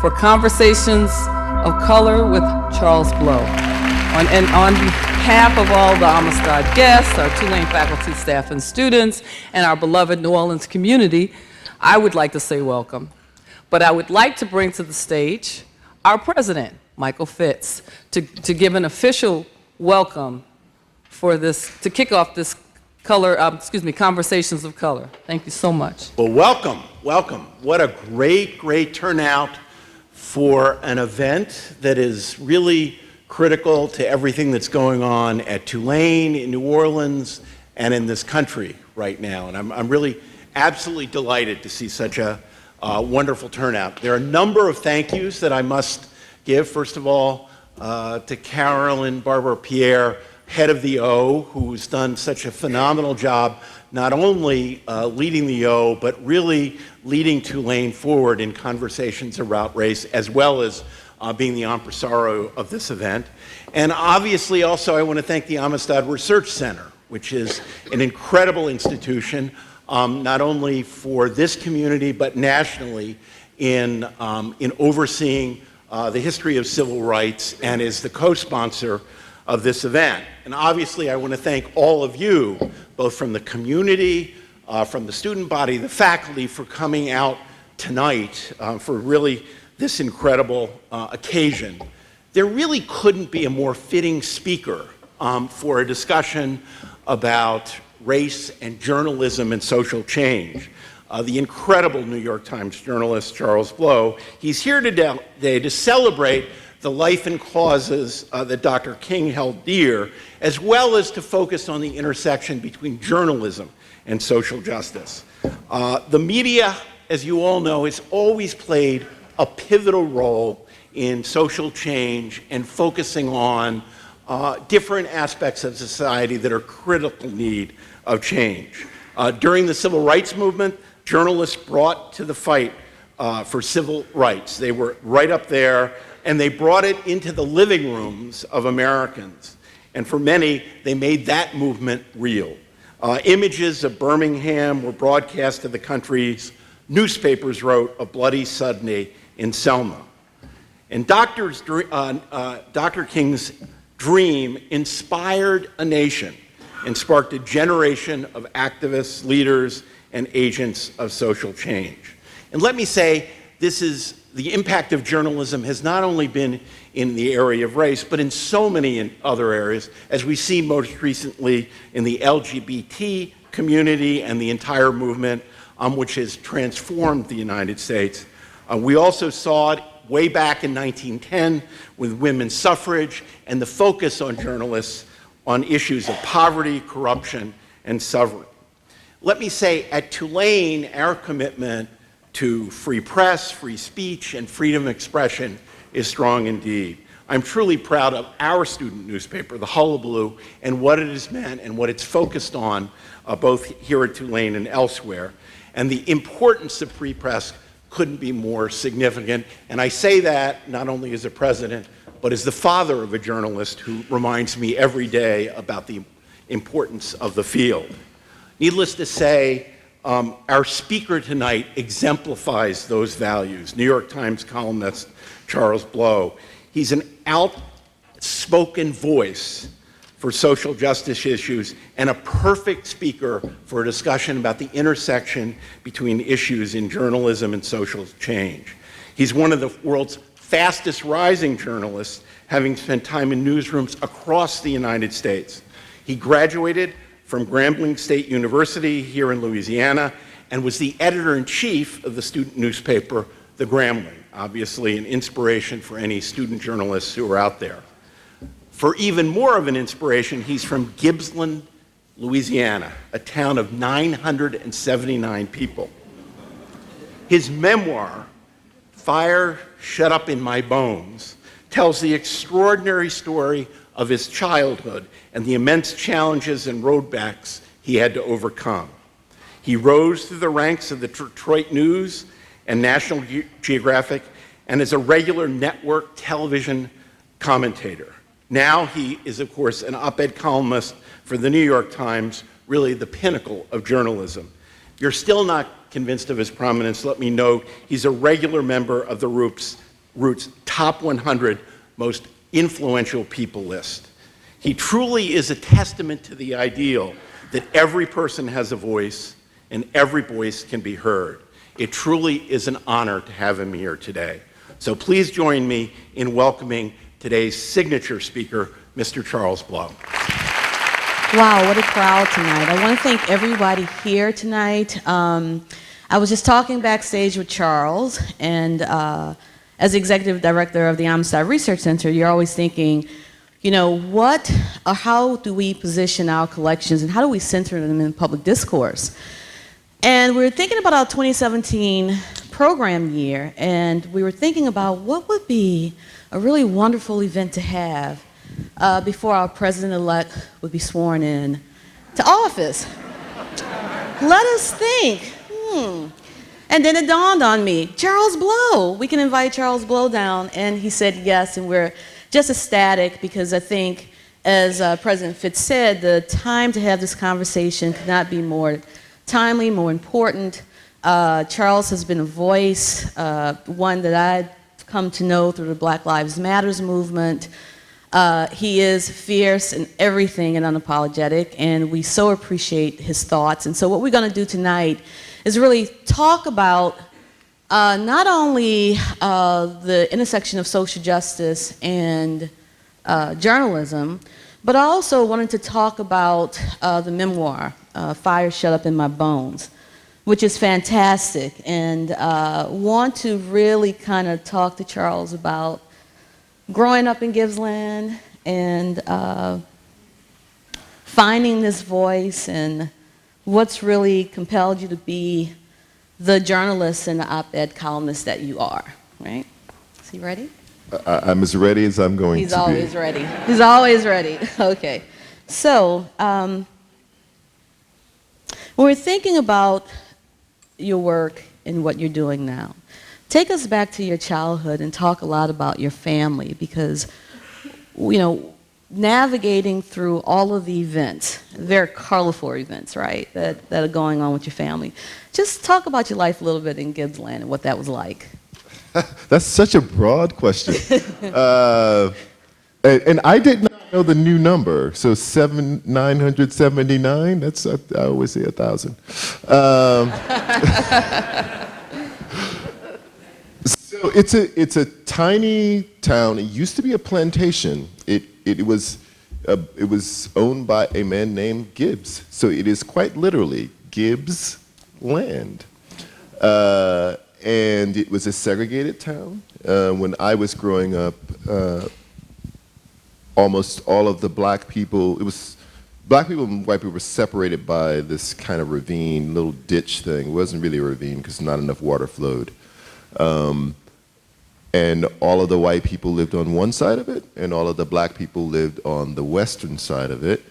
for Conversations of Color with Charles Blow. And on behalf of all the Amistad guests, our Tulane faculty, staff, and students, and our beloved New Orleans community, I would like to say welcome. But I would like to bring to the stage our president, Michael Fitz, to give an official welcome for this, to kick off this Conversations of Color. Thank you so much. Well, welcome, welcome. What a great, great turnout for an event that is really critical to everything that's going on at Tulane, in New Orleans, and in this country right now. And I'm really absolutely delighted to see such a wonderful turnout. There are a number of thank yous that I must give. First of all, to Carolyn Barber-Pierre, head of the O, who's done such a phenomenal job, not only leading the O, but really leading Tulane forward in conversations about race, as well as being the impresario of this event. And obviously also I want to thank the Amistad Research Center, which is an incredible institution, not only for this community, but nationally in overseeing the history of civil rights, and is the co-sponsor of this event. And obviously I want to thank all of you, both from the community, from the student body, the faculty, for coming out tonight for really this incredible occasion. There really couldn't be a more fitting speaker for a discussion about race and journalism and social change. The incredible New York Times journalist, Charles Blow. He's here today to celebrate the life and causes that Dr. King held dear, as well as to focus on the intersection between journalism and social justice. The media, as you all know, has always played a pivotal role in social change and focusing on different aspects of society that are critical need of change. During the civil rights movement, journalists brought to the fight for civil rights. They were right up there, and they brought it into the living rooms of Americans. And for many, they made that movement real. Images of Birmingham were broadcast to the country's newspapers wrote of Bloody Sunday in Selma. And Dr. King's dream inspired a nation and sparked a generation of activists, leaders, and agents of social change. And let me say, the impact of journalism has not only been in the area of race, but in so many other areas, as we see most recently in the LGBT community and the entire movement, which has transformed the United States. We also saw it way back in 1910 with women's suffrage and the focus on journalists on issues of poverty, corruption, and suffering. Let me say, at Tulane, our commitment to free press, free speech, and freedom of expression is strong indeed. I'm truly proud of our student newspaper, The Hullabaloo, and what it has meant and what it's focused on, both here at Tulane and elsewhere. And the importance of free press couldn't be more significant. And I say that not only as a president, but as the father of a journalist who reminds me every day about the importance of the field. Needless to say, our speaker tonight exemplifies those values. New York Times columnist Charles Blow. He's an outspoken voice for social justice issues and a perfect speaker for a discussion about the intersection between issues in journalism and social change. He's one of the world's fastest rising journalists, having spent time in newsrooms across the United States. He graduated from Grambling State University here in Louisiana and was the editor-in-chief of the student newspaper, The Grambling, obviously an inspiration for any student journalists who are out there. For even more of an inspiration, he's from Gibbsland, Louisiana, a town of 979 people. His memoir, Fire Shut Up in My Bones, tells the extraordinary story of his childhood and the immense challenges and roadblocks he had to overcome. He rose through the ranks of the Detroit News and National Geographic and is a regular network television commentator. Now he is, of course, an op-ed columnist for the New York Times, really the pinnacle of journalism. If you're still not convinced of his prominence, let me note he's a regular member of the group's Root's top 100 most influential people list. He truly is a testament to the ideal that every person has a voice and every voice can be heard. It truly is an honor to have him here today. So please join me in welcoming today's signature speaker, Mr. Charles Blow. Wow, what a crowd tonight. I want to thank everybody here tonight. I was just talking backstage with Charles, and as executive director of the Amistad Research Center, you're always thinking, you know, what or how do we position our collections and how do we center them in public discourse? And we were thinking about our 2017 program year, and we were thinking about what would be a really wonderful event to have before our president-elect would be sworn in to office. Let us think. And then it dawned on me, Charles Blow. We can invite Charles Blow down. And he said yes, and we're just ecstatic because I think, as President Fitz said, the time to have this conversation could not be more timely, more important. Charles has been a voice, one that I've come to know through the Black Lives Matters movement. He is fierce in everything and unapologetic, and we so appreciate his thoughts. And so what we're going to do tonight is really talk about not only the intersection of social justice and journalism, but I also wanted to talk about the memoir, Fire Shut Up in My Bones, which is fantastic, and want to really kind of talk to Charles about growing up in Gibbsland and finding this voice and what's really compelled you to be the journalist and the op-ed columnist that you are, right? Is he ready? I'm as ready as I'm going to be. He's always ready. He's always ready. Okay. So, when we're thinking about your work and what you're doing now, take us back to your childhood and talk a lot about your family because, you know, navigating through all of the events, very colorful events, right, that are going on with your family. Just talk about your life a little bit in Gibbsland and what that was like. That's such a broad question. And I did not know the new number. So 979, that's, I always say 1,000. So it's a tiny town. It used to be a plantation. It was owned by a man named Gibbs. So it is quite literally Gibbs land. And it was a segregated town. When I was growing up, almost all of the black people, black people and white people were separated by this kind of ravine, little ditch thing. It wasn't really a ravine because not enough water flowed. And all of the white people lived on one side of it, and all of the black people lived on the western side of it.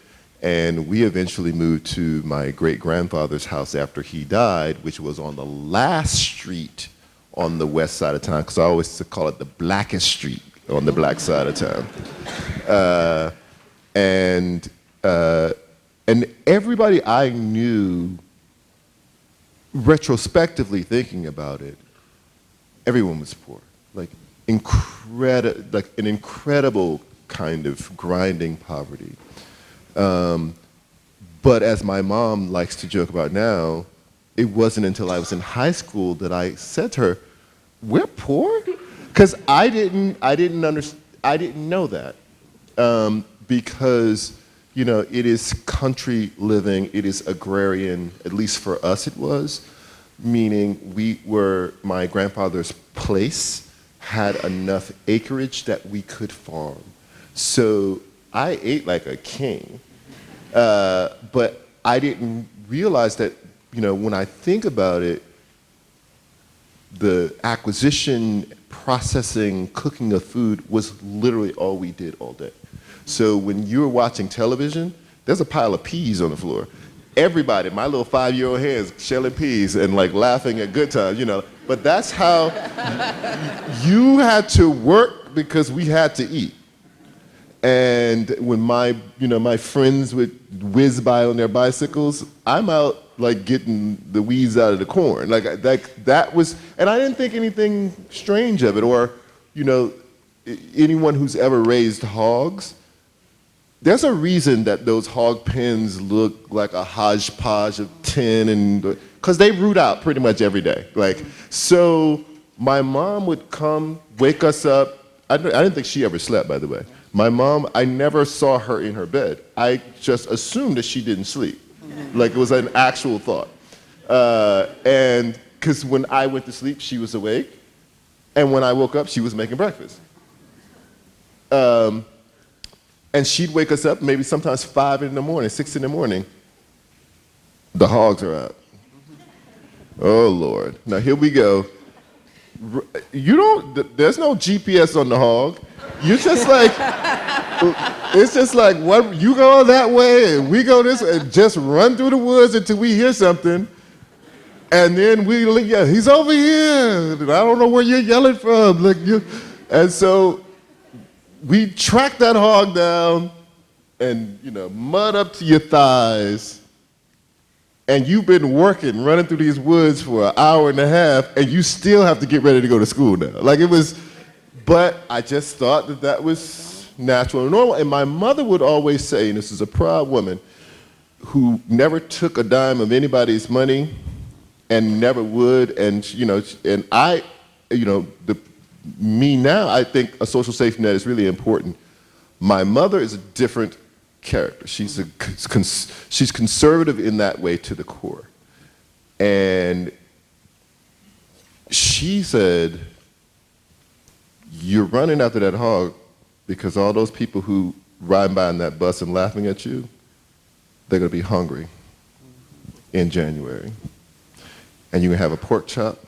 And we eventually moved to my great-grandfather's house after he died, which was on the last street on the west side of town, because I always used to call it the blackest street on the black side of town. And everybody I knew, retrospectively thinking about it, everyone was poor. Like an incredible kind of grinding poverty. But as my mom likes to joke about now, it wasn't until I was in high school that I said to her, "We're poor?" Because I didn't know that. Because, you know, it is country living, it is agrarian, at least for us it was, meaning my grandfather's place had enough acreage that we could farm. So I ate like a king, but I didn't realize that, you know, when I think about it, the acquisition, processing, cooking of food was literally all we did all day. So when you were watching television, there's a pile of peas on the floor. Everybody, my little 5-year-old hands, shelling peas and like laughing at good times, you know. But that's how you had to work because we had to eat. And when my friends would whiz by on their bicycles, I'm out like getting the weeds out of the corn. Like that was, and I didn't think anything strange of it. Or, you know, anyone who's ever raised hogs, there's a reason that those hog pens look like a hodgepodge of tin, and because they root out pretty much every day. Like, so my mom would come, wake us up. I didn't think she ever slept, by the way. My mom, I never saw her in her bed. I just assumed that she didn't sleep. Like, it was an actual thought. And because when I went to sleep, she was awake. And when I woke up, she was making breakfast. And she'd wake us up maybe sometimes 5 in the morning, 6 in the morning. The hogs are out. Oh, Lord. Now, here we go. There's no GPS on the hog. You're just like, it's just like, what, you go that way and we go this way, and just run through the woods until we hear something. And then yeah, he's over here. And I don't know where you're yelling from. And so we track that hog down and, you know, mud up to your thighs. And you've been working, running through these woods for an hour and a half, and you still have to get ready to go to school now. Like, it was, but I just thought that was natural and normal. And my mother would always say, and this is a proud woman, who never took a dime of anybody's money and never would, and, you know, and I, you know, me now, I think a social safety net is really important. My mother is a different character. She's conservative in that way to the core. And she said, you're running after that hog because all those people who ride by in that bus and laughing at you, they're going to be hungry in January. And you can have a pork chop,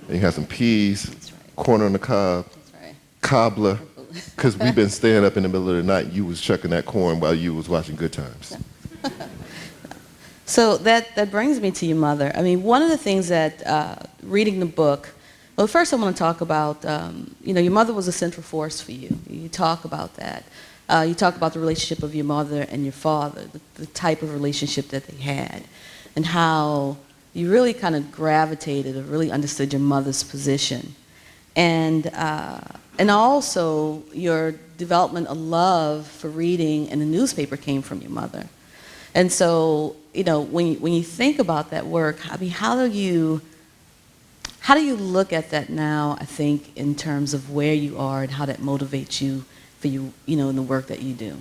and you have some peas, corn on the cob, cobbler, because we've been staying up in the middle of the night. You was chucking that corn while you was watching Good Times. So that brings me to your mother. I mean, one of the things that reading the book, well, first I want to talk about, you know, your mother was a central force for you. You talk about that. You talk about the relationship of your mother and your father, the type of relationship that they had, and how you really kind of gravitated or really understood your mother's position. And also your development of love for reading and the newspaper came from your mother. And so, you know, when you think about that work, I mean, how do you look at that now, I think, in terms of where you are and how that motivates you for you know, in the work that you do?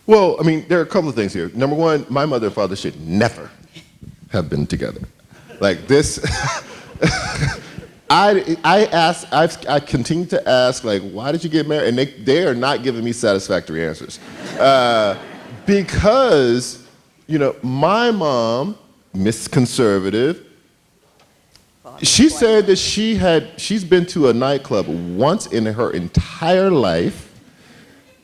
Well, I mean, there are a couple of things here. Number one, my mother and father should never have been together. Like this, I continue to ask, like, why did you get married? And they are not giving me satisfactory answers. Because, you know, my mom, Miss Conservative, she said that she's been to a nightclub once in her entire life,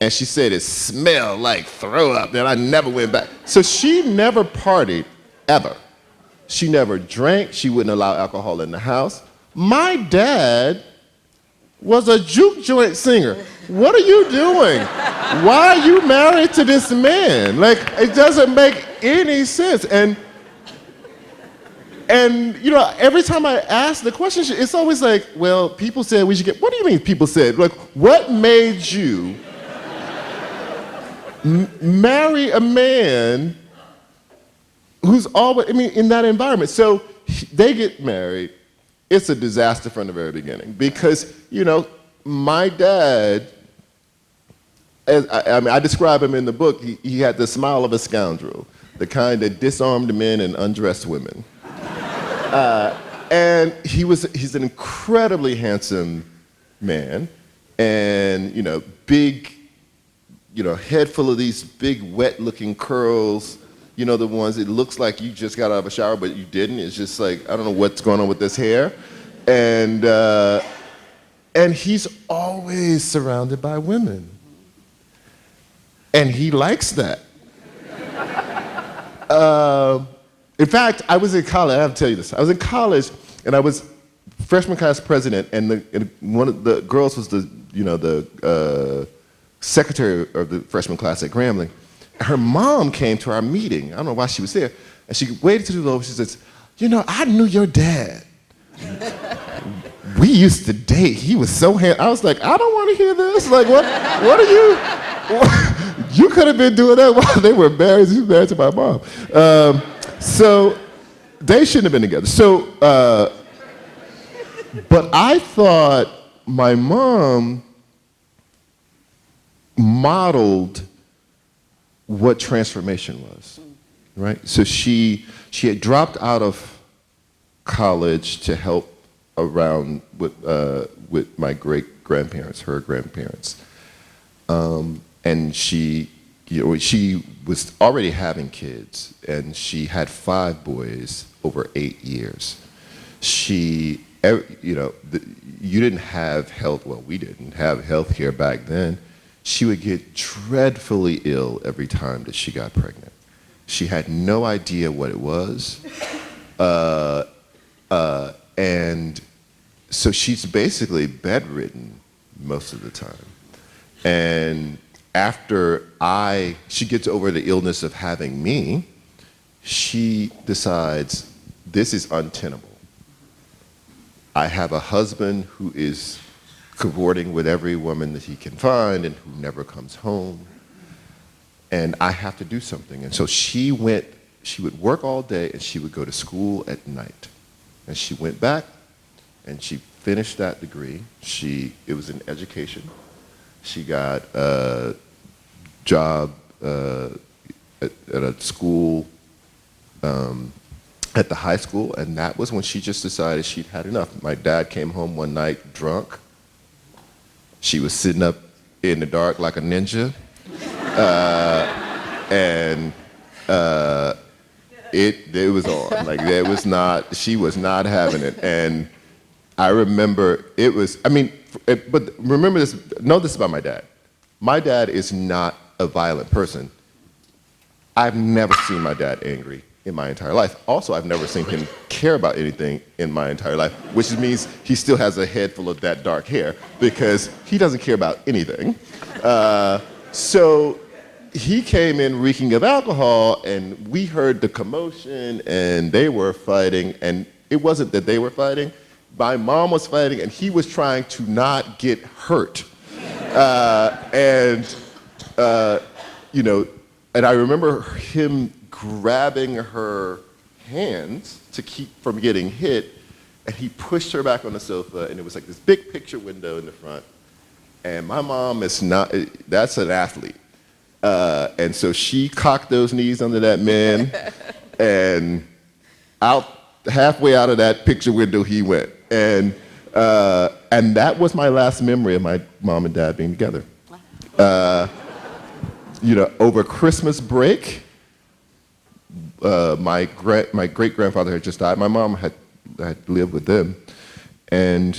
and she said it smelled like throw up, and I never went back. So she never partied, ever. She never drank. She wouldn't allow alcohol in the house. My dad was a juke joint singer. What are you doing? Why are you married to this man? Like, it doesn't make any sense. And you know, every time I ask the question, it's always like, well, people said we should get, what do you mean people said? Like, what made you marry a man who's always, I mean, in that environment? So they get married. It's a disaster from the very beginning because, you know, my dad, I mean, I describe him in the book, he had the smile of a scoundrel, the kind that disarmed men and undressed women. And he's an incredibly handsome man and, you know, big, you know, head full of these big wet-looking curls. You know, the ones, it looks like you just got out of a shower, but you didn't. It's just like, I don't know what's going on with this hair. And he's always surrounded by women. And he likes that. In fact, I was in college, I have to tell you this. I was in college, and I was freshman class president, and one of the girls was the secretary of the freshman class at Grambling. Her mom came to our meeting. I don't know why she was there. And she waited to the door. She says, you know, I knew your dad. we used to date. He was so handsome. I was like, I don't want to hear this. Like, what are you? You could have been doing that while they were married. He was married to my mom. So they shouldn't have been together. So, but I thought my mom modeled what transformation was, right? So she had dropped out of college to help around with my great-grandparents, her grandparents. And she was already having kids, and she had 5 boys over 8 years. You didn't have health, well, we didn't have health care back then. She would get dreadfully ill every time that she got pregnant. She had no idea what it was. And so she's basically bedridden most of the time. And after she gets over the illness of having me, she decides this is untenable. I have a husband who is cavorting with every woman that he can find and who never comes home. And I have to do something. And so she would work all day and she would go to school at night. And she went back and she finished that degree. It was in education. She got a job at a school, at the high school, and that was when she just decided she'd had enough. My dad came home one night drunk. She was sitting up in the dark like a ninja. And it was on. Like, she was not having it. And I remember but remember this, know this about my dad. My dad is not a violent person. I've never seen my dad angry in my entire life. Also, I've never seen him care about anything in my entire life, which means he still has a head full of that dark hair because he doesn't care about anything. So he came in reeking of alcohol, and we heard the commotion, and they were fighting, and it wasn't that they were fighting. My mom was fighting, and he was trying to not get hurt. And I remember him grabbing her hands to keep from getting hit, and he pushed her back on the sofa, and it was like this big picture window in the front. And my mom that's an athlete. And so she cocked those knees under that man, and halfway out of that picture window he went. And that was my last memory of my mom and dad being together. Over Christmas break, my great-grandfather had just died. My mom had lived with them. And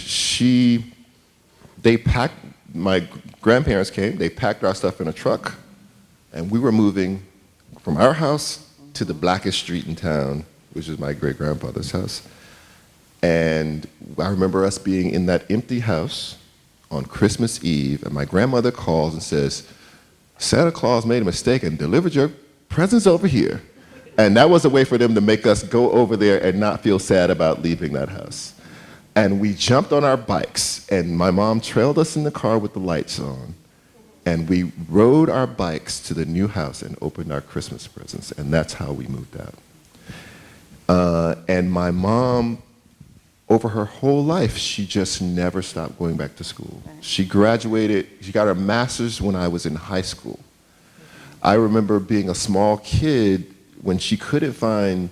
my grandparents came, they packed our stuff in a truck, and we were moving from our house to the blackest street in town, which is my great-grandfather's house. And I remember us being in that empty house on Christmas Eve, and my grandmother calls and says, Santa Claus made a mistake and delivered your presents over here. And that was a way for them to make us go over there and not feel sad about leaving that house. And we jumped on our bikes, and my mom trailed us in the car with the lights on, and we rode our bikes to the new house and opened our Christmas presents, and that's how we moved out. And my mom, over her whole life, she just never stopped going back to school. She graduated, she got her master's when I was in high school. I remember being a small kid when she couldn't find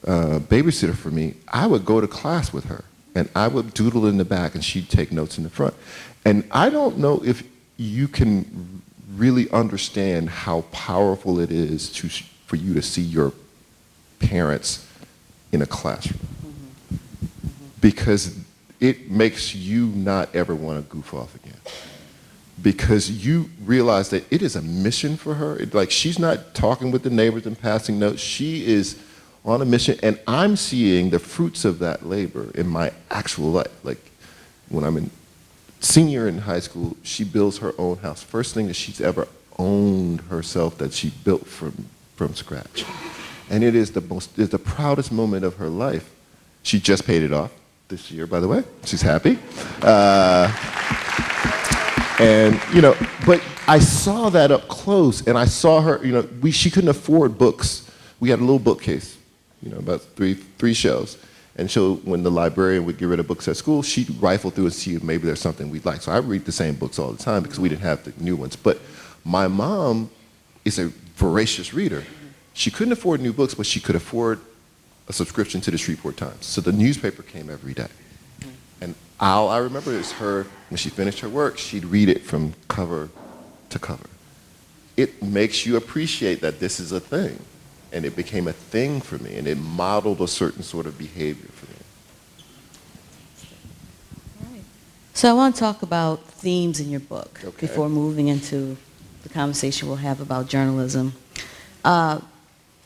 a babysitter for me. I would go to class with her, and I would doodle in the back, and she'd take notes in the front. And I don't know if you can really understand how powerful it is for you to see your parents in a classroom. Because it makes you not ever want to goof off again. Because you realize that it is a mission for her. She's not talking with the neighbors and passing notes. She is on a mission, and I'm seeing the fruits of that labor in my actual life. Like, when I'm a senior in high school, she builds her own house. First thing that she's ever owned herself that she built from scratch. And it is the proudest moment of her life. She just paid it off. this year, by the way. She's happy. And, but I saw that up close, and I saw her, she couldn't afford books. We had a little bookcase, about three shelves. And so when the librarian would get rid of books at school, she'd rifle through and see if maybe there's something we'd like. So I read the same books all the time because we didn't have the new ones. But my mom is a voracious reader. She couldn't afford new books, but she could afford a subscription to the Shreveport Times. So the newspaper came every day. And all I remember is her, when she finished her work, she'd read it from cover to cover. It makes you appreciate that this is a thing. And it became a thing for me, and it modeled a certain sort of behavior for me. Right. So I want to talk about themes in your book before moving into the conversation we'll have about journalism.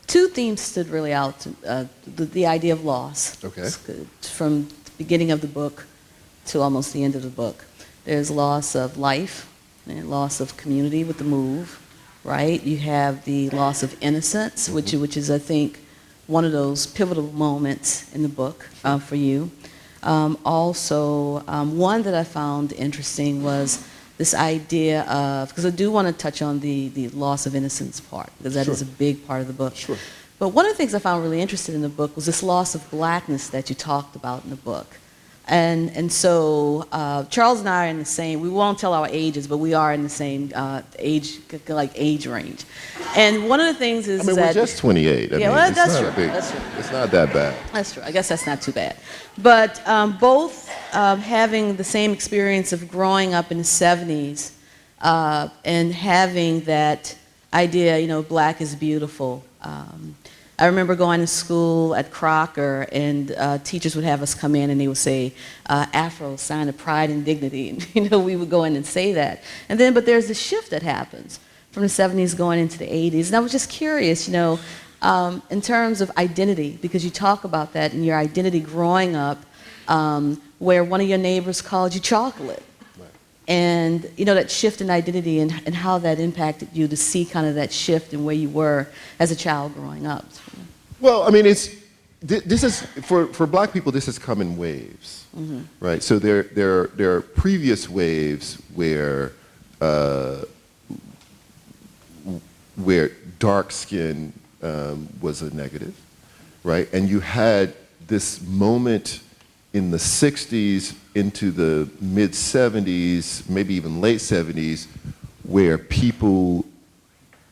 Two themes stood really out. The idea of loss. Okay. From the beginning of the book to almost the end of the book. There's loss of life and loss of community with the move, right? You have the loss of innocence, which is, I think, one of those pivotal moments in the book for you. Also, one that I found interesting was this idea of, because I do want to touch on the loss of innocence part, because that is a big part of the book. Sure. But one of the things I found really interesting in the book was this loss of blackness that you talked about in the book. And so Charles and I are in the same, we won't tell our ages, but we are in the same age range. And one of the things is we're just 28. That's true. It's not that bad. That's true. I guess that's not too bad. But both having the same experience of growing up in the 70s and having that idea, black is beautiful. I remember going to school at Crocker, and teachers would have us come in and they would say, Afro, sign of pride and dignity. And, we would go in and say that. And then, but there's the shift that happens from the 70s going into the 80s. And I was just curious, in terms of identity, because you talk about that in your identity growing up, where one of your neighbors called you chocolate. And that shift in identity and how that impacted you to see kind of that shift in where you were as a child growing up. Well, this is for Black people. This has come in waves, right? So there are previous waves where dark skin was a negative, right? And you had this moment in the 60s into the mid-70s, maybe even late 70s, where people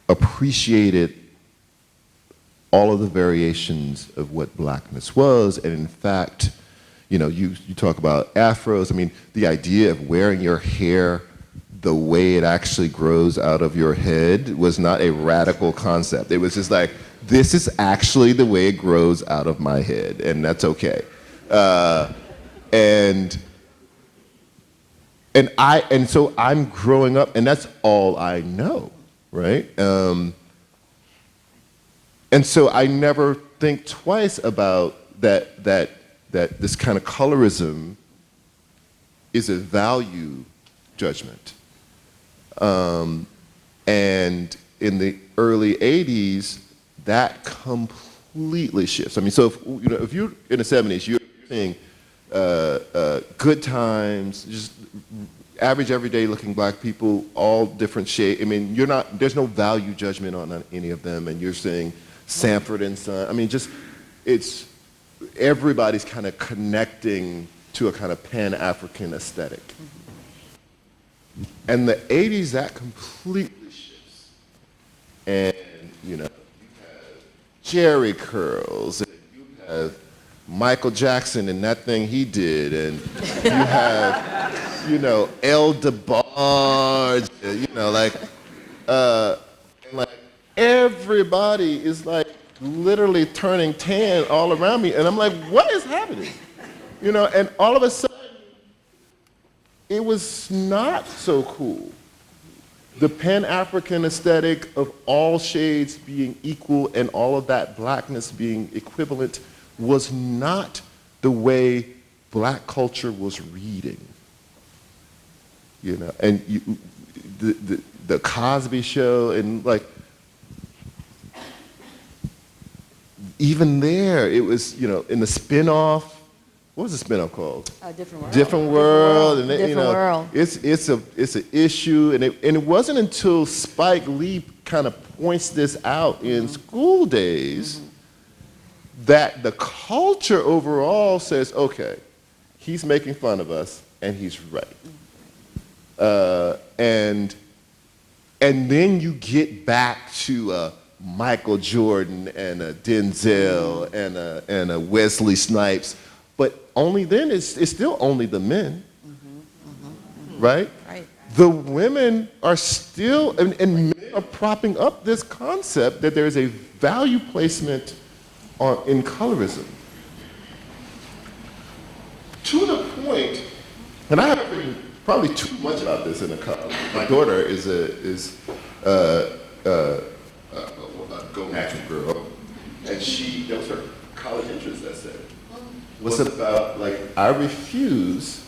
appreciated all of the variations of what blackness was. And in fact, you talk about afros. The idea of wearing your hair the way it actually grows out of your head was not a radical concept. It was just like, this is actually the way it grows out of my head, and that's okay. And so I'm growing up, and that's all I know, right? And so I never think twice about that this kind of colorism is a value judgment. And in the early 80s, that completely shifts. So if you're in the 70s, you're seeing good times, just average, everyday looking Black people, all different shades. There's no value judgment on any of them, and you're seeing Sanford and Son. It's everybody's kind of connecting to a kind of Pan-African aesthetic. And the 80s, that completely shifts. And, you have Jerry curls, and you have Michael Jackson and that thing he did, and you have, El DeBarge, everybody is literally turning tan all around me, and I'm like, what is happening? And all of a sudden, it was not so cool. The Pan-African aesthetic of all shades being equal and all of that blackness being equivalent was not the way Black culture was reading. And the Cosby Show, and even there, it was, in the spin-off what was the spin-off called? Different World. Different World, and Different World. it's an issue, and it wasn't until Spike Lee kind of points this out in School Days that the culture overall says, okay, he's making fun of us, and he's right. And then you get back to Michael Jordan and a Denzel and a Wesley Snipes, but only then it's still only the men, right? Right. The women are still, and men are propping up this concept that there is a value placement in colorism. To the point, and I haven't written probably too much about this in a couple. My daughter is a go-natural girl, and that was her college interest essay. Was about, like, I refuse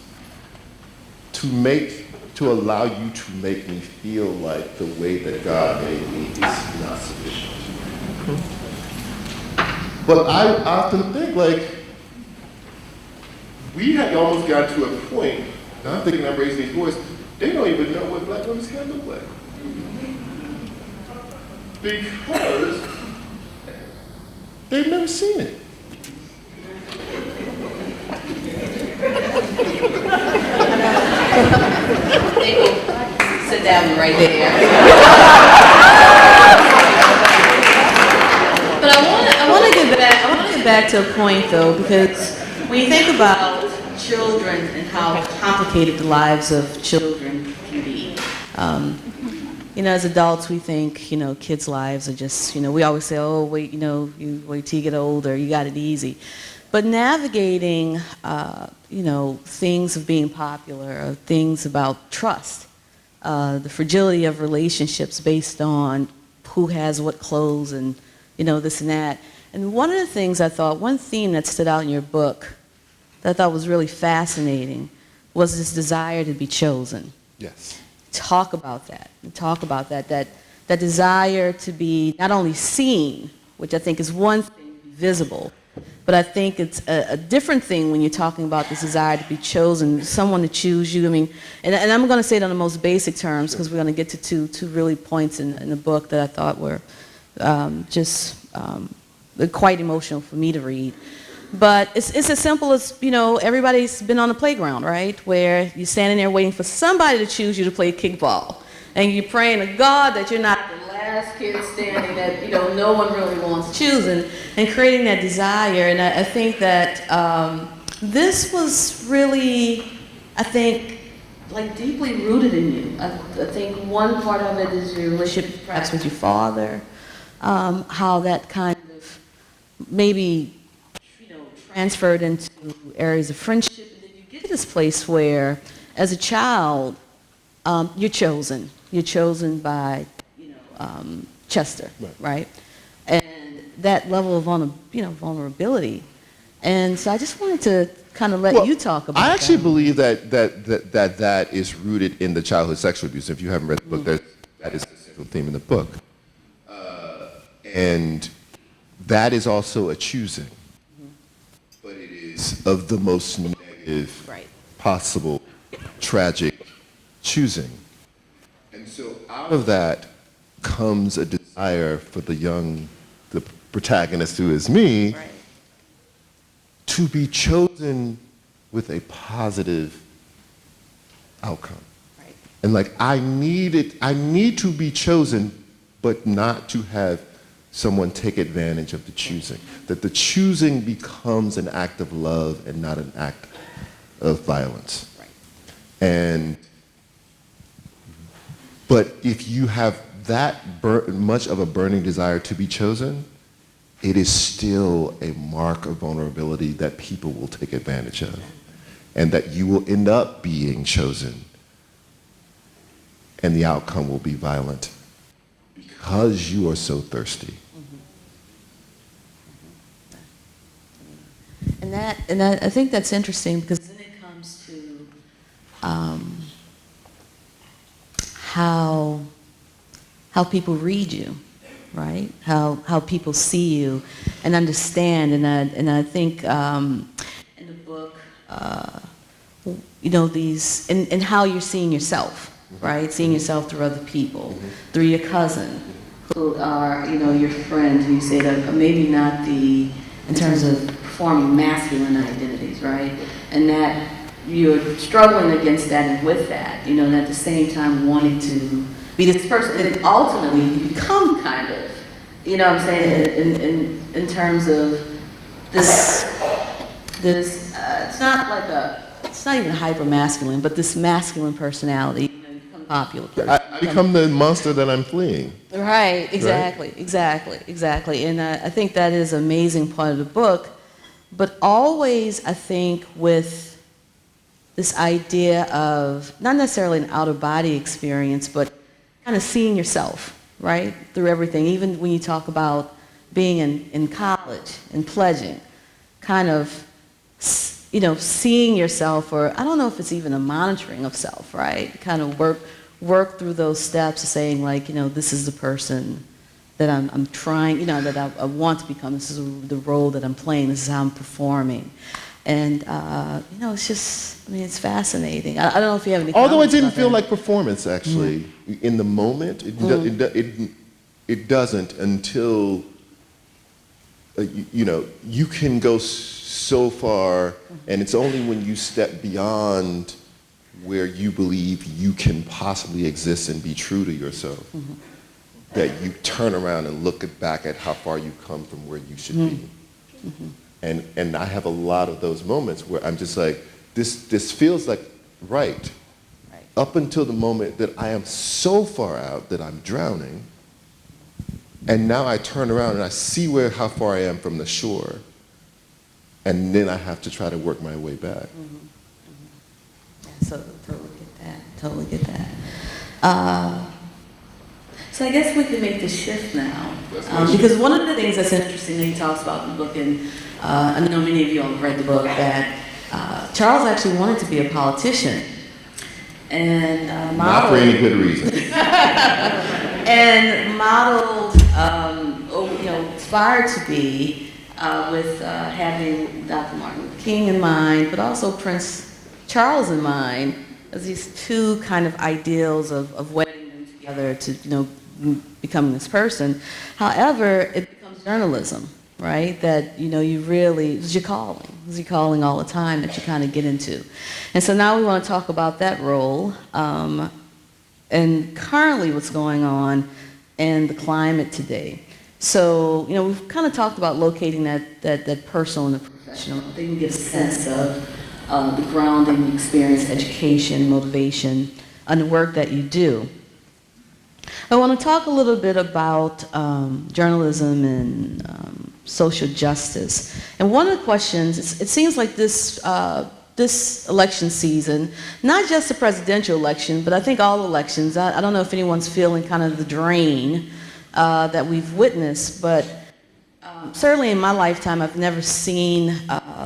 to allow you to make me feel like the way that God made me is not sufficient. But I often think, like, we had almost got to a point, and I'm thinking I'm raising these boys, they don't even know what black women's can look like. Because they've never seen it. Sit down right there. But I want to get back to a point though, because when you think about children and how complicated the lives of children can be, as adults we think, kids' lives are just, we always say, oh, wait, you wait till you get older, you got it easy. But navigating, things of being popular, or things about trust, the fragility of relationships based on who has what clothes and, this and that. And one of the things one theme that stood out in your book that I thought was really fascinating was this desire to be chosen. Yes. Talk about that. That desire to be not only seen, which I think is one thing, visible, but I think it's a different thing when you're talking about this desire to be chosen, someone to choose you. I mean, and I'm going to say it on the most basic terms because we're going to get to two really points in the book that I thought were quite emotional for me to read. But it's as simple as, everybody's been on the playground, right? Where you're standing there waiting for somebody to choose you to play kickball. And you're praying to God that you're not the last kid standing that, no one really wants choosing, and creating that desire. And I think that this was really, like deeply rooted in you. I think one part of it is your relationship perhaps with your father, how that kind of maybe transferred into areas of friendship, and then you get to this place where, as a child, you're chosen. You're chosen by, Chester, right? And that level of vulnerability. And so I just wanted to kind of let you talk about that. I actually believe that is rooted in the childhood sexual abuse. If you haven't read the book, that is the central theme in the book. And that is also a choosing. But it is of the most negative possible, tragic choosing. And so out of that comes a desire for the protagonist who is me, to be chosen with a positive outcome. Right. And like, I need to be chosen, but not to have someone take advantage of the choosing. That the choosing becomes an act of love and not an act of violence. Right. But if you have that much of a burning desire to be chosen, it is still a mark of vulnerability that people will take advantage of, and that you will end up being chosen, and the outcome will be violent because you are so thirsty. And I think that's interesting, because then it comes to how people read you, right? How people see you and understand. And I think in the book, you know, these, and how you're seeing yourself, right? Seeing yourself through other people, through your cousin, who are, you know, your friend, who you say that maybe not the, in terms of performing masculine identities, right? And that you're struggling against that and with that, you know, and at the same time wanting to be this person. And ultimately you become kind of, you know what I'm saying, in terms of this, it's not like it's not even hyper masculine, but this masculine personality, you know, you become a popular person. I become the monster that I'm fleeing. Right, exactly, exactly. And I think that is an amazing part of the book, but always I think with this idea of not necessarily an out-of-body experience, but kind of seeing yourself, right, through everything. Even when you talk about being in college and pledging, kind of, you know, seeing yourself, or I don't know if it's even a monitoring of self, right? Kind of work through those steps of saying, like, you know, this is the person that I'm trying, you know, that I want to become. This is the role that I'm playing. This is how I'm performing. And, you know, it's just, I mean, it's fascinating. I don't know if you have any Although it comments didn't about feel that. like performance, actually, in the moment. It doesn't until, you know, you can go so far, and it's only when you step beyond where you believe you can possibly exist and be true to yourself that you turn around and look back at how far you've come from where you should be. And I have a lot of those moments where I'm just like, this feels like right. Up until the moment that I am so far out that I'm drowning, and now I turn around and I see how far I am from the shore, and then I have to try to work my way back. So totally get that. So I guess we can make the shift now, because one of the things that's interesting that he talks about in the book, and I know many of you all have read the book, that Charles actually wanted to be a politician, and Not for any good reason. and modeled, you know, aspired to be with having Dr. Martin Luther King in mind, but also Prince Charles in mind, as these two kind of ideals of wedding them together to, you know, becoming this person. However, it becomes journalism, right? That, you know, you really, it's your calling all the time that you kind of get into. And so now we want to talk about that role, and currently what's going on and the climate today. So, you know, we've kind of talked about locating that personal and the professional. They can get a sense of the grounding, experience, education, motivation, and the work that you do. I want to talk a little bit about journalism and social justice. And one of the questions, it seems like this election season, not just the presidential election, but I think all elections, I don't know if anyone's feeling kind of the drain that we've witnessed, but certainly in my lifetime, I've never seen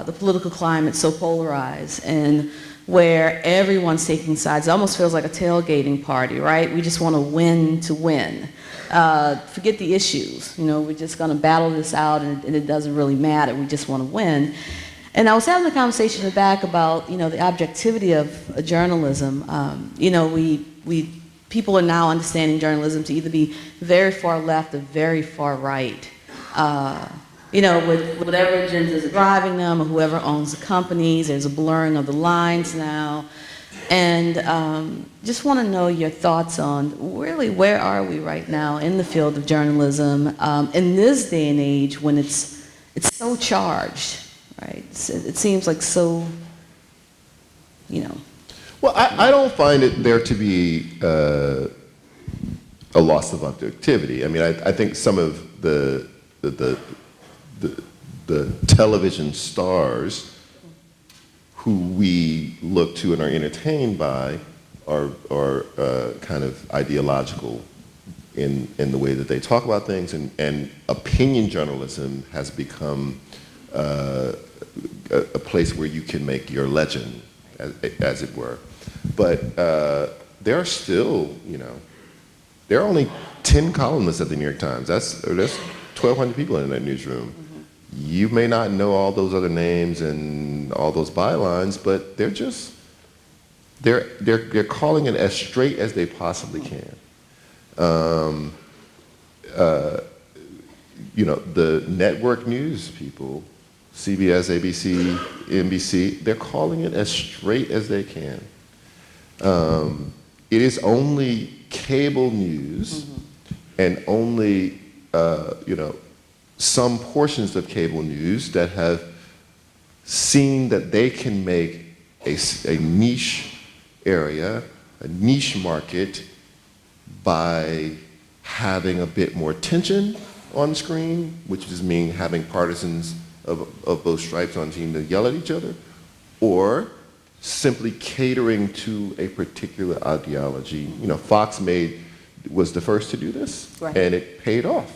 the political climate so polarized and where everyone's taking sides. It almost feels like a tailgating party, right? We just want to win to win. Forget the issues. You know, we're just going to battle this out, and it doesn't really matter. We just want to win. And I was having a conversation in the back about, you know, the objectivity of journalism. You know, people are now understanding journalism to either be very far left or very far right. You know, with whatever agendas are driving them or whoever owns the companies, there's a blurring of the lines now. And just want to know your thoughts on really where are we right now in the field of journalism in this day and age when it's so charged, right? It seems like so, you know. Well, I don't find it there to be a loss of objectivity. I mean, I think some of the television stars who we look to and are entertained by are kind of ideological in the way that they talk about things, and opinion journalism has become a place where you can make your legend, as it were. But there are still, you know, there are only 10 columnists at the New York Times. There's 1,200 people in that newsroom. You may not know all those other names and all those bylines, but they're calling it as straight as they possibly can. The network news people, CBS, ABC, NBC, they're calling it as straight as they can. It is only cable news and only, some portions of cable news that have seen that they can make a niche area, a niche market, by having a bit more tension on screen, which just means having partisans of both stripes on team to yell at each other, or simply catering to a particular ideology. Fox was the first to do this, right, and it paid off.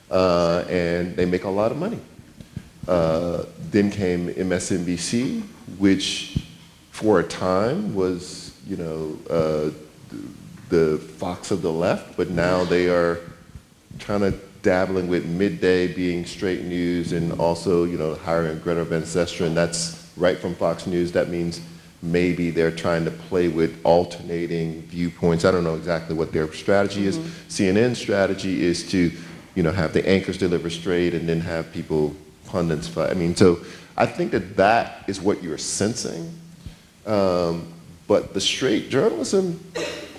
And they make a lot of money. Then came MSNBC, which for a time was, the Fox of the left, but now they are kind of dabbling with midday being straight news, and also, hiring Greta Van Susteren, and that's right from Fox News. That means maybe they're trying to play with alternating viewpoints. I don't know exactly what their strategy is. CNN's strategy is to, have the anchors deliver straight and then have people, pundits fight. So I think that is what you're sensing. But the straight journalism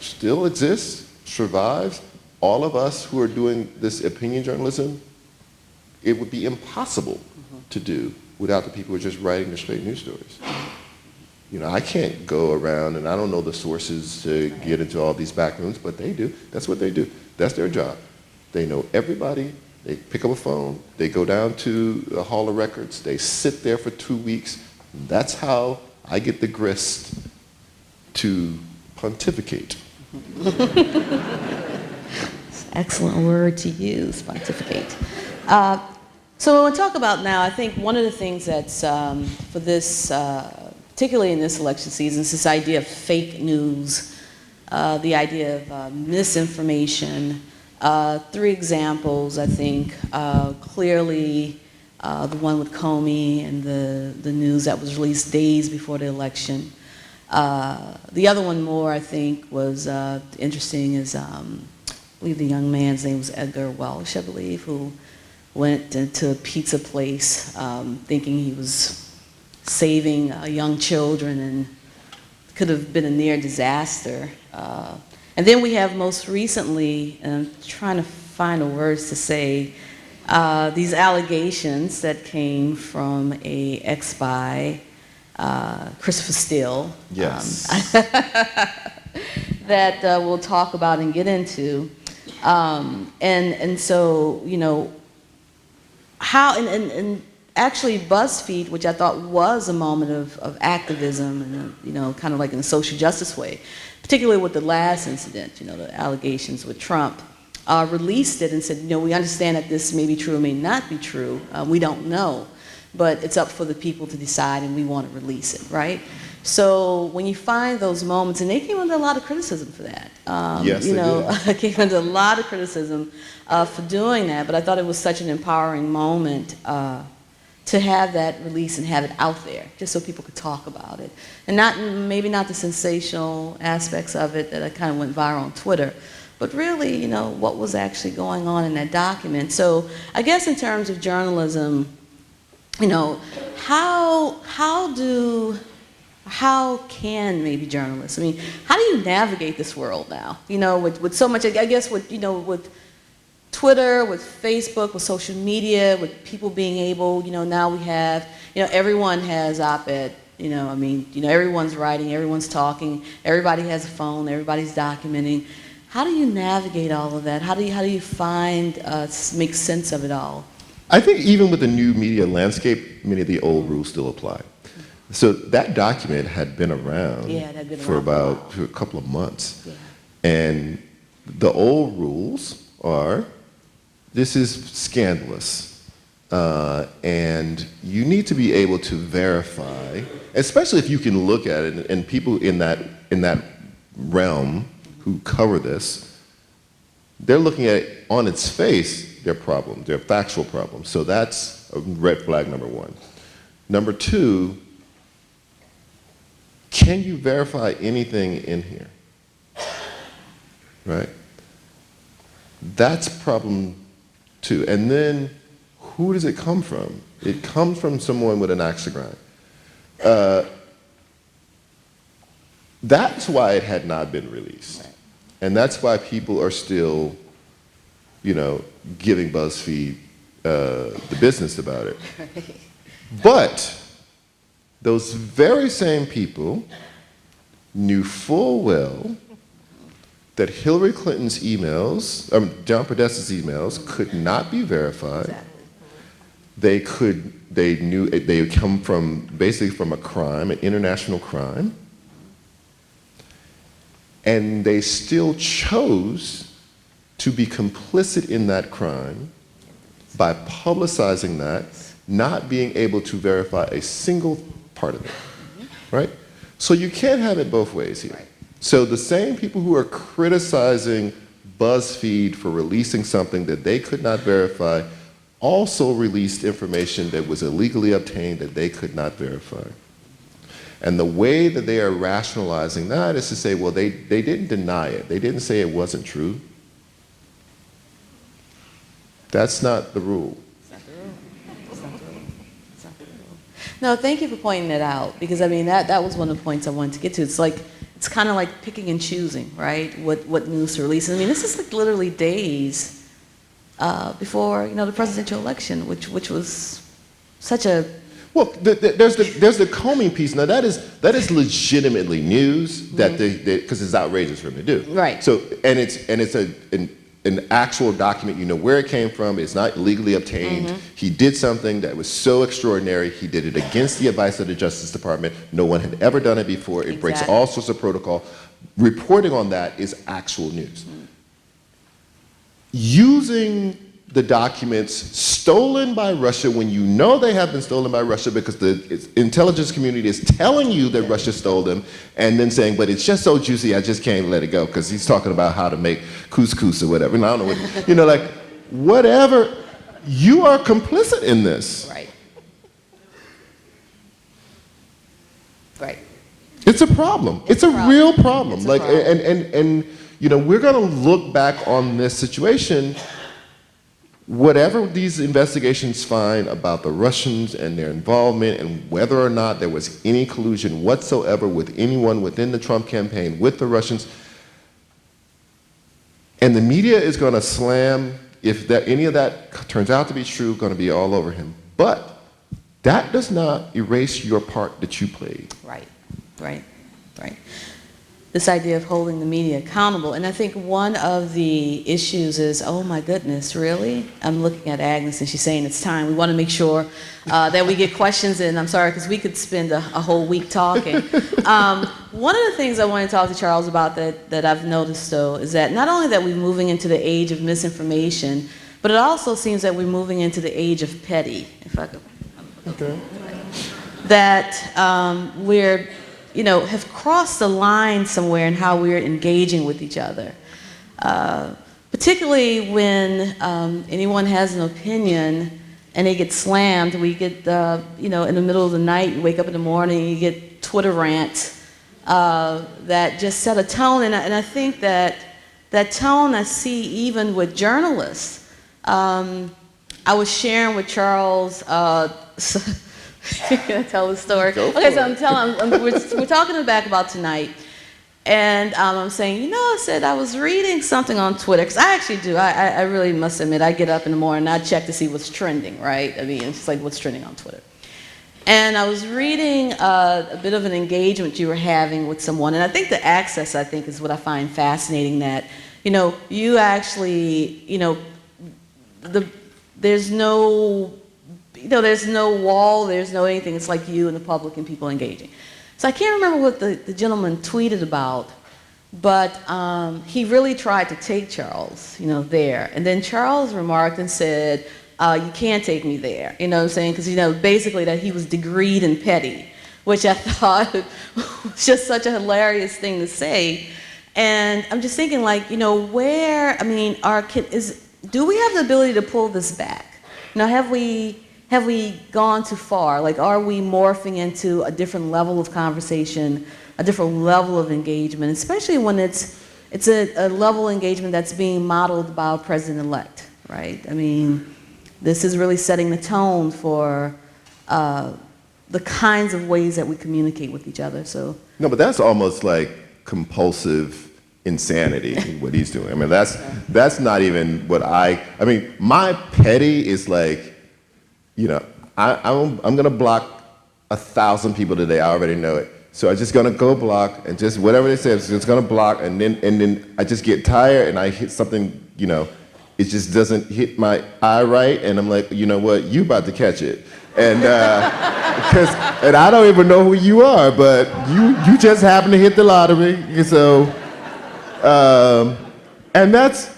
still exists, survives. All of us who are doing this opinion journalism, it would be impossible to do without the people who are just writing the straight news stories. I can't go around, and I don't know the sources to get into all these back rooms, but they do. That's what they do. That's their job. They know everybody. They pick up a phone. They go down to the Hall of Records. They sit there for 2 weeks. That's how I get the grist to pontificate. Excellent word to use, pontificate. So when we talk about now, I think one of the things that's for this, particularly in this election season, is this idea of fake news, the idea of misinformation. 3 examples, I think, clearly the one with Comey and the news that was released days before the election. The other one more, I think, was interesting is, I believe the young man's name was Edgar Welsh, I believe, who went into a pizza place thinking he was saving young children, and could have been a near disaster. And then we have most recently, and I'm trying to find the words to say, these allegations that came from a ex-spy, Christopher Steele. Yes. That we'll talk about and get into. And so, how, and actually BuzzFeed, which I thought was a moment of activism and, kind of like in a social justice way, particularly with the last incident, the allegations with Trump, released it and said, we understand that this may be true or may not be true. We don't know, but it's up for the people to decide, and we want to release it, right? So when you find those moments, and they came under a lot of criticism for that. Yes, they did. Came under a lot of criticism for doing that, but I thought it was such an empowering moment to have that release and have it out there, just so people could talk about it. And maybe not the sensational aspects of it that kind of went viral on Twitter, but really, what was actually going on in that document. So I guess in terms of journalism, how can maybe journalists, how do you navigate this world now? With so much, I guess with Twitter, with Facebook, with social media, with people being able, now we have, everyone has op-ed, everyone's writing, everyone's talking, everybody has a phone, everybody's documenting. How do you navigate all of that? How do you find, make sense of it all? I think even with the new media landscape, many of the old rules still apply. So that document had been around, for about a couple of months. Yeah. And the old rules are, this is scandalous. And you need to be able to verify, especially if you can look at it, and people in that realm who cover this, they're looking at it on its face. they're problems. They're factual problems. So that's a red flag number one. Number two, can you verify anything in here? Right? That's problem two. And then, who does it come from? It comes from someone with an axe to grind. That's why it had not been released. Right. And that's why people are still, giving BuzzFeed the business about it. But those very same people knew full well that Hillary Clinton's emails, John Podesta's emails, could not be verified. Exactly. They knew they would come from, basically from a crime, an international crime. And they still chose to be complicit in that crime by publicizing that, not being able to verify a single part of it, right? So you can't have it both ways here. Right. So the same people who are criticizing BuzzFeed for releasing something that they could not verify also released information that was illegally obtained that they could not verify. And the way that they are rationalizing that is to say, well, they didn't deny it. They didn't say it wasn't true. That's not the rule. It's not the rule. It's not the rule. It's not the rule. No, thank you for pointing that out, because I mean that was one of the points I wanted to get to. It's kind of like picking and choosing, right? What news to release. And I mean, this is like literally days before the presidential election, which was such a well. There's the combing piece. Now that is legitimately news that because it's outrageous for them to do. Right. So and it's an actual document. You know where it came from. It's not legally obtained. Mm-hmm. He did something that was so extraordinary. He did it against the advice of the Justice Department. No one had ever done it before. It breaks all sorts of protocol. Reporting on that is actual news. Mm-hmm. Using the documents stolen by Russia when you know they have been stolen by Russia because the intelligence community is telling you that Russia stole them, and then saying, but it's just so juicy, I just can't let it go because he's talking about how to make couscous or whatever. And I don't know what, whatever. You are complicit in this. Right. Right. It's a problem. It's a real problem. And we're going to look back on this situation. Whatever these investigations find about the Russians and their involvement and whether or not there was any collusion whatsoever with anyone within the Trump campaign with the Russians, and the media is going to slam, if any of that turns out to be true, going to be all over him. But that does not erase your part that you played. Right. This idea of holding the media accountable. And I think one of the issues is, oh my goodness, really? I'm looking at Agnes and she's saying it's time. We want to make sure that we get questions in. I'm sorry, because we could spend a whole week talking. One of the things I want to talk to Charles about that I've noticed, though, is that not only that we're moving into the age of misinformation, but it also seems that we're moving into the age of petty, if I could. Okay. That we're have crossed the line somewhere in how we're engaging with each other. Particularly when anyone has an opinion and they get slammed. We get, in the middle of the night, you wake up in the morning, you get Twitter rants that just set a tone. And I think that tone I see even with journalists. I was sharing with Charles, can I tell the story? Okay, so we're talking back about tonight, and I'm saying, I said I was reading something on Twitter, because I actually do. I really must admit, I get up in the morning and I check to see what's trending, right? I mean, it's just like what's trending on Twitter. And I was reading a bit of an engagement you were having with someone, and I think the access, is what I find fascinating, that, you actually, there's no wall, there's no anything. It's like you and the public and people engaging. So I can't remember what the gentleman tweeted about, but he really tried to take Charles, there. And then Charles remarked and said, you can't take me there, you know what I'm saying? Because, basically that he was degreed and petty, which I thought was just such a hilarious thing to say. And I'm just thinking, do we have the ability to pull this back? Now, have we gone too far? Like, are we morphing into a different level of conversation, a different level of engagement, especially when it's a level of engagement that's being modeled by a president-elect, right? I mean, this is really setting the tone for the kinds of ways that we communicate with each other. So No, but that's almost like compulsive insanity, what he's doing. I mean, that's not even what I mean, my petty is like, you know, I'm gonna block 1,000 people today, I already know it. So I'm just gonna go block and just whatever they say, I'm just gonna block, and then I just get tired and I hit something, you know, it just doesn't hit my eye right, and I'm like, you know what, you about to catch it. And and I don't even know who you are, but you just happen to hit the lottery. And so, and that's,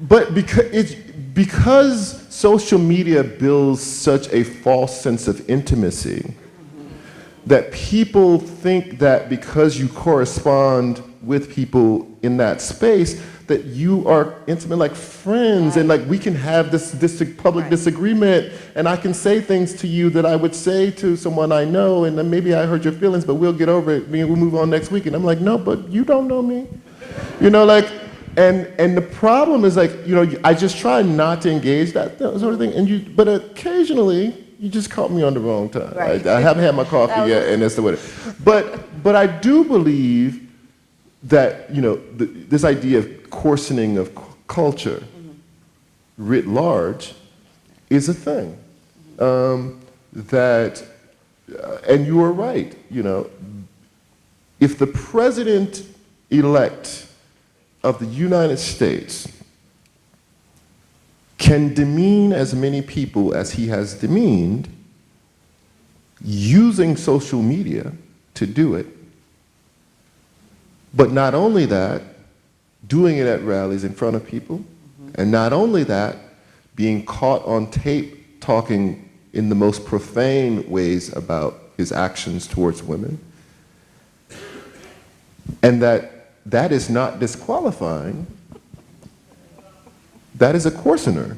but because social media builds such a false sense of intimacy, that people think that because you correspond with people in that space, that you are intimate like friends, and like we can have this public disagreement, and I can say things to you that I would say to someone I know, and then maybe I hurt your feelings, but we'll get over it, we'll move on next week. And I'm like, no, but you don't know me. You know, like, and the problem is like, you know, I just try not to engage that sort of thing, but occasionally, you just caught me on the wrong time. Right. I haven't had my coffee yet, and that's the way. But I do believe that, you know, this idea of coarsening of culture writ large is a thing. That, and you are right, you know, if the president-elect of the United States can demean as many people as he has demeaned using social media to do it, but not only that, doing it at rallies in front of people, and not only that, being caught on tape talking in the most profane ways about his actions towards women, and that is not disqualifying, that is a coarsener.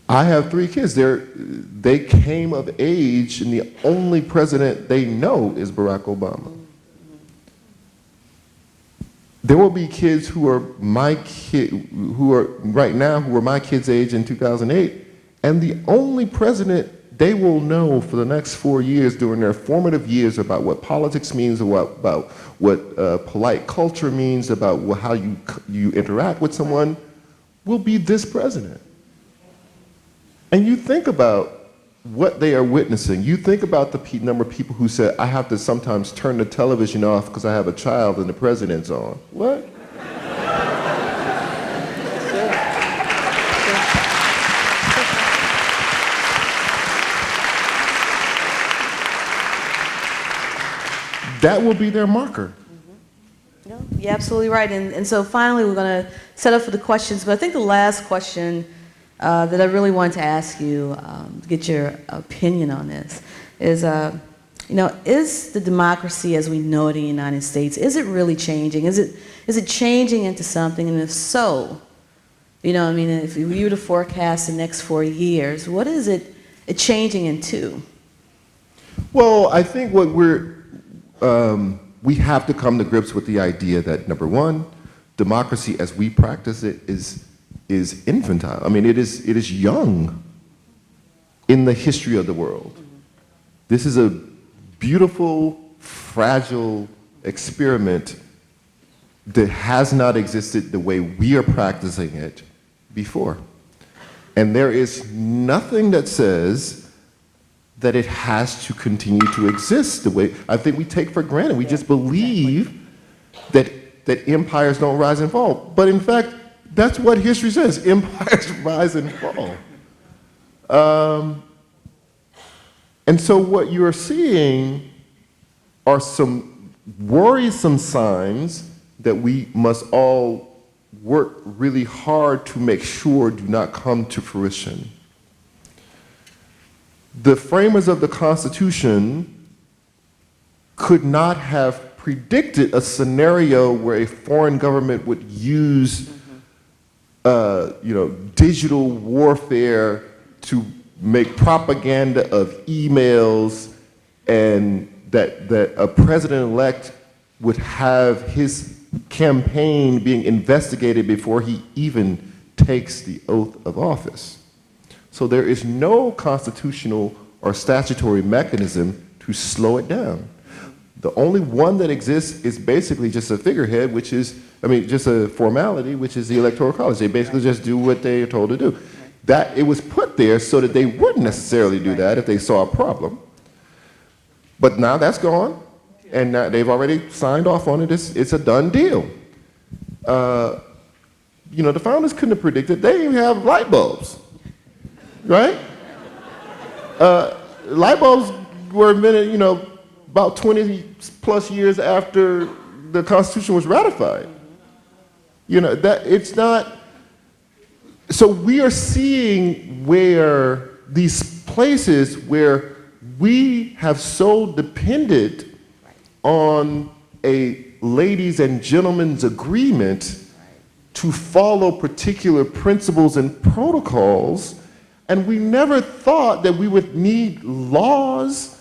I have 3 kids. They came of age, and the only president they know is Barack Obama. There will be kids who are my kids' age in 2008, and the only president they will know for the next 4 years during their formative years about what politics means, about what polite culture means, about how you interact with someone, will be this president. And you think about what they are witnessing. You think about the number of people who said, I have to sometimes turn the television off because I have a child and the president's on. What? That will be their marker. No, you're absolutely right. And so finally, we're going to set up for the questions. But I think the last question that I really wanted to ask you, to get your opinion on this, is, you know, is the democracy as we know it in the United States, is it really changing? Is it changing into something? And if so, you know, I mean, if you were to forecast the next 4 years, what is it changing into? Well, I think what we have to come to grips with the idea that, number one, democracy as we practice it is infantile. I mean, it is young in the history of the world. This is a beautiful, fragile experiment that has not existed the way we are practicing it before. And there is nothing that says that it has to continue to exist the way I think we take for granted. We just believe that empires don't rise and fall. But in fact, that's what history says. Empires rise and fall. And so what you're seeing are some worrisome signs that we must all work really hard to make sure do not come to fruition. The framers of the Constitution could not have predicted a scenario where a foreign government would use digital warfare to make propaganda of emails, and that a president-elect would have his campaign being investigated before he even takes the oath of office. So there is no constitutional or statutory mechanism to slow it down. The only one that exists is basically just a figurehead, which is, just a formality, which is the Electoral College. They basically just do what they are told to do. That it was put there so that they wouldn't necessarily do that if they saw a problem. But now that's gone, and now they've already signed off on it. It's a done deal. The founders couldn't have predicted. They didn't even have light bulbs, right? Light bulbs were invented, about 20 plus years after the Constitution was ratified. That it's not. So we are seeing where these places where we have so depended on a ladies and gentlemen's agreement to follow particular principles and protocols, and we never thought that we would need laws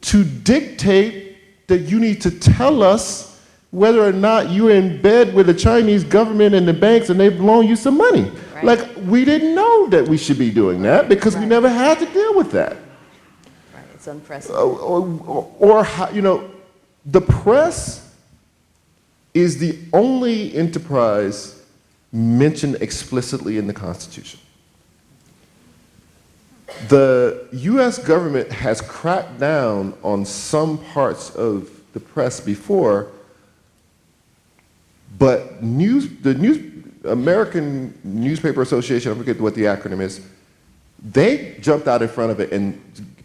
to dictate that you need to tell us whether or not you're in bed with the Chinese government and the banks and they've loaned you some money. Right. Like, we didn't know that we should be doing that because we never had to deal with that. Right, it's unprecedented. The press is the only enterprise mentioned explicitly in the Constitution. The US government has cracked down on some parts of the press before, but the American Newspaper Association, I forget what the acronym is, they jumped out in front of it and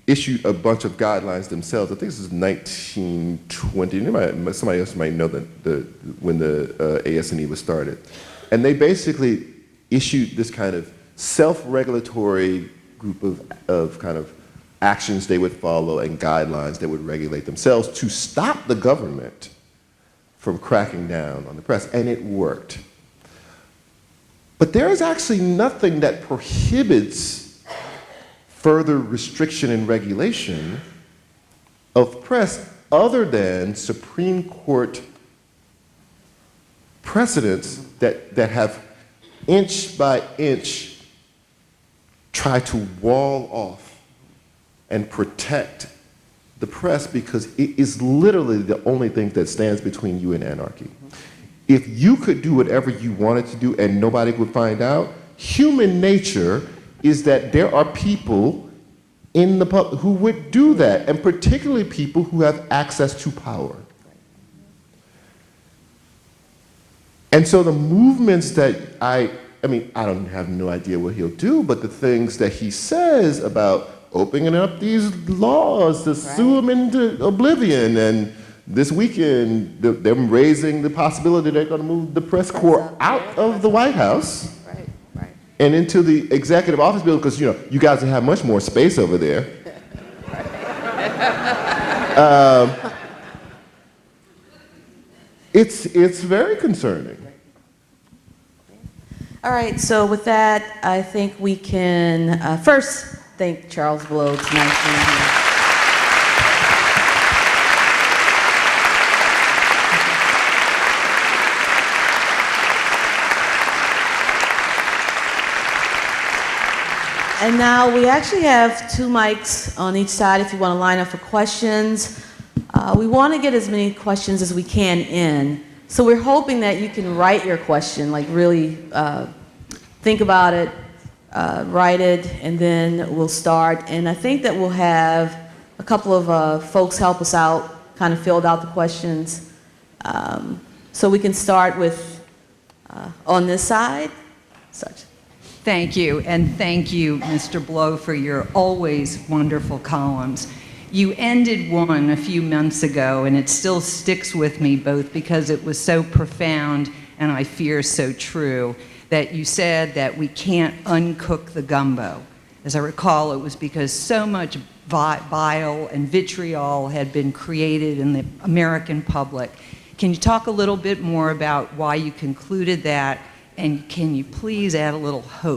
issued a bunch of guidelines themselves. I think this is 1920. Somebody else might know when the AS&E was started. And they basically issued this kind of self-regulatory group of kind of actions they would follow and guidelines that would regulate themselves to stop the government from cracking down on the press, and it worked. But there is actually nothing that prohibits further restriction and regulation of press other than Supreme Court precedents that have inch by inch tried to wall off and protect the press, because it is literally the only thing that stands between you and anarchy. If you could do whatever you wanted to do and nobody would find out, human nature is that there are people in the public who would do that, and particularly people who have access to power. And so the movements that I don't have no idea what he'll do, but the things that he says about opening up these laws to sue him into oblivion, and this weekend, them raising the possibility they're going to move the press corps out of the White House and into the executive office building, because you guys have much more space over there. It's very concerning. All right, so with that, I think we can first thank Charles Blow tonight for being here. And now we actually have 2 mics on each side if you want to line up for questions. We want to get as many questions as we can in. So we're hoping that you can write your question, like really think about it, write it, and then we'll start. And I think that we'll have a couple of folks help us out, kind of filled out the questions. So we can start with on this side. Such. Thank you, and thank you, Mr. Blow, for your always wonderful columns. You ended one a few months ago, and it still sticks with me, both because it was so profound and I fear so true, that you said that we can't uncook the gumbo. As I recall, it was because so much bile and vitriol had been created in the American public. Can you talk a little bit more about why you concluded that, And can you please add a little hope